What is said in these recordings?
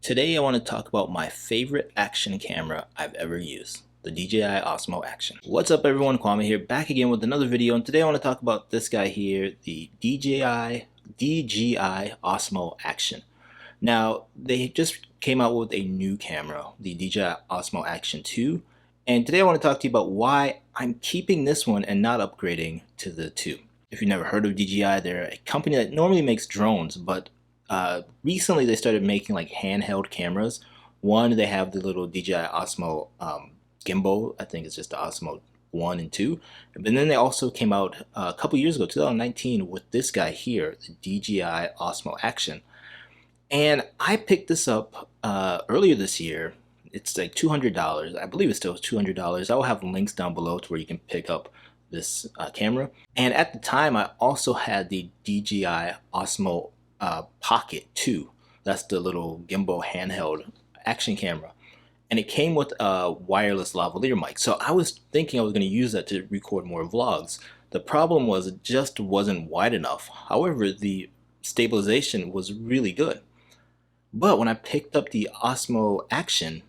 Today I want to talk about my favorite action camera I've ever used, the DJI Osmo Action. What's up everyone, Kwame here, back again with another video, and today I want to talk about this guy here, the DJI Osmo Action. Now, they just came out with a new camera, the DJI Osmo Action 2, and today I want to talk to you about why I'm keeping this one and not upgrading to the 2. If you've never heard of DJI, they're a company that normally makes drones, but recently they started making like handheld cameras. One, they have the little DJI Osmo gimbal. I think it's just the Osmo 1 and 2. And then they also came out a couple years ago, 2019, with this guy here, the DJI Osmo Action. And I picked this up earlier this year. It's like $200. I believe it's still $200. I will have links down below to where you can pick up this camera. And at the time, I also had the DJI Osmo Pocket 2. That's the little gimbal handheld action camera. And it came with a wireless lavalier mic. So I was thinking I was going to use that to record more vlogs. The problem was it just wasn't wide enough. However, the stabilization was really good. But when I picked up the Osmo Action,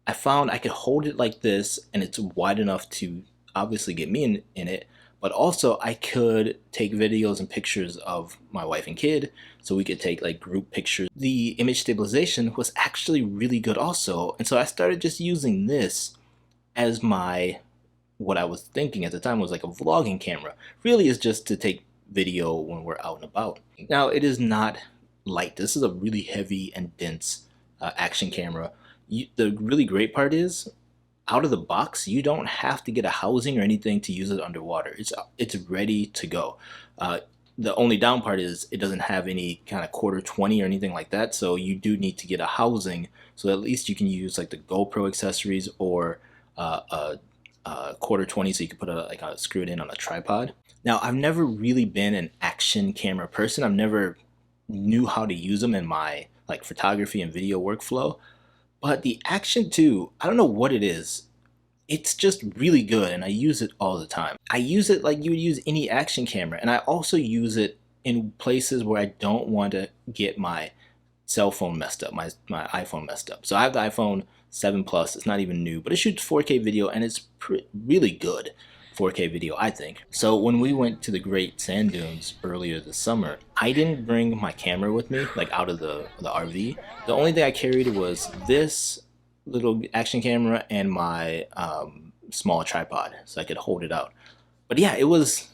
I found I could hold it like this and it's wide enough to obviously get me in it, but also I could take videos and pictures of my wife and kid, so we could take like group pictures. The image stabilization was actually really good also, and so I started just using this as what I was thinking at the time was like a vlogging camera. Really is just to take video when we're out and about. Now it is not light. This is a really heavy and dense action camera. The really great part is, out of the box, you don't have to get a housing or anything to use it underwater. It's ready to go. The only down part is it doesn't have any kind of quarter 20 or anything like that, so you do need to get a housing so at least you can use like the GoPro accessories or a quarter 20 so you can put screw it in on a tripod. Now, I've never really been an action camera person. I've never knew how to use them in my like photography and video workflow. But the Action 2, I don't know what it is. It's just really good and I use it all the time. I use it like you would use any action camera, and I also use it in places where I don't want to get my cell phone messed up, my iPhone messed up. So I have the iPhone 7 Plus, it's not even new, but it shoots 4K video and it's really good 4K video, I think. So when we went to the Great Sand Dunes earlier this summer, I didn't bring my camera with me, like out of the RV. The only thing I carried was this little action camera and my small tripod, so I could hold it out. But yeah, it was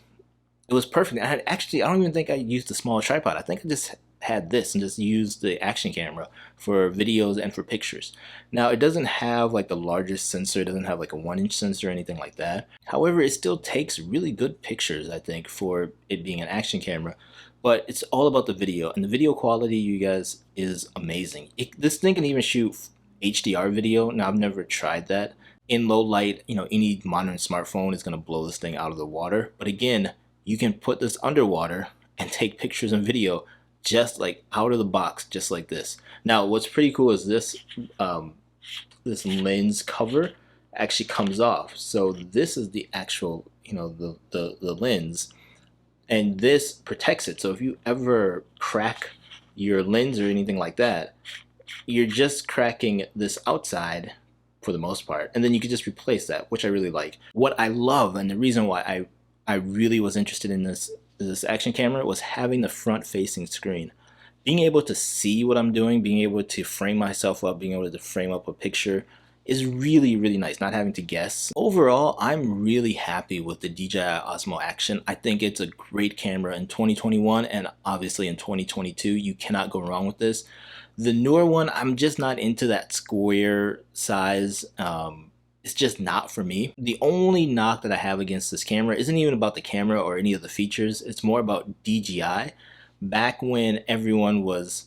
perfect. I don't even think I used the small tripod. I think I just had this and just used the action camera for videos and for pictures. Now, it doesn't have like the largest sensor, it doesn't have like a 1-inch sensor or anything like that. However, it still takes really good pictures, I think, for it being an action camera. But it's all about the video, and the video quality, you guys, is amazing. This thing can even shoot HDR video. Now, I've never tried that. In low light, any modern smartphone is going to blow this thing out of the water. But again, you can put this underwater and take pictures and video just like out of the box, just like this. Now, what's pretty cool is this this lens cover actually comes off. So this is the actual, the lens, and this protects it. So if you ever crack your lens or anything like that, you're just cracking this outside for the most part, and then you can just replace that, which I really like. What I love, and the reason why I really was interested in this action camera, was having the front facing screen. Being able to see what I'm doing, being able to frame myself up, being able to frame up a picture is really, really nice, not having to guess. Overall, I'm really happy with the DJI Osmo Action. I think it's a great camera in 2021, and obviously in 2022, you cannot go wrong with this. The newer one, I'm just not into that square size. It's just not for me. The only knock that I have against this camera isn't even about the camera or any of the features. It's more about DJI. Back when everyone was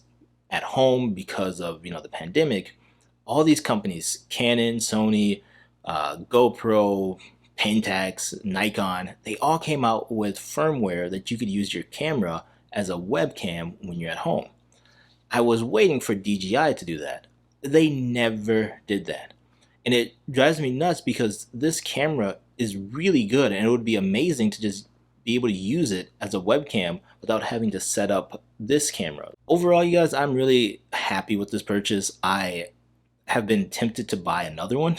at home because of the pandemic, all these companies, Canon, Sony, GoPro, Pentax, Nikon, they all came out with firmware that you could use your camera as a webcam when you're at home. I was waiting for DJI to do that. They never did that. And it drives me nuts because this camera is really good, and it would be amazing to just be able to use it as a webcam without having to set up this camera. Overall, you guys, I'm really happy with this purchase. I have been tempted to buy another one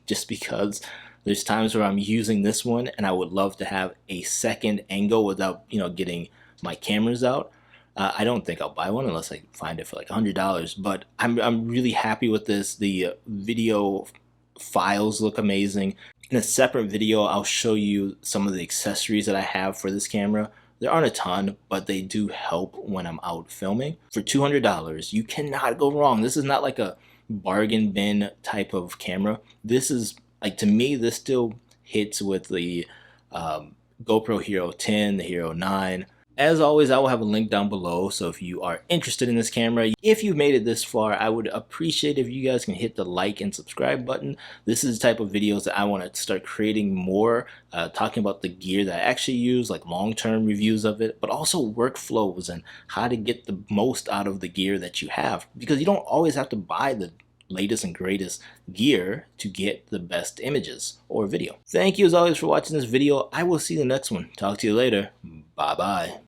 just because there's times where I'm using this one and I would love to have a second angle without, getting my cameras out. I don't think I'll buy one unless I find it for like $100, but I'm really happy with this. The video files look amazing. In a separate video, I'll show you some of the accessories that I have for this camera. There aren't a ton, but they do help when I'm out filming. For $200, you cannot go wrong. This is not like a bargain bin type of camera. This is, like, to me, this still hits with the GoPro Hero 10, the Hero 9. As always, I will have a link down below, so if you are interested in this camera, if you've made it this far, I would appreciate if you guys can hit the like and subscribe button. This is the type of videos that I want to start creating more, talking about the gear that I actually use, like long-term reviews of it, but also workflows and how to get the most out of the gear that you have, because you don't always have to buy the latest and greatest gear to get the best images or video. Thank you as always for watching this video. I will see you in the next one. Talk to you later. Bye bye.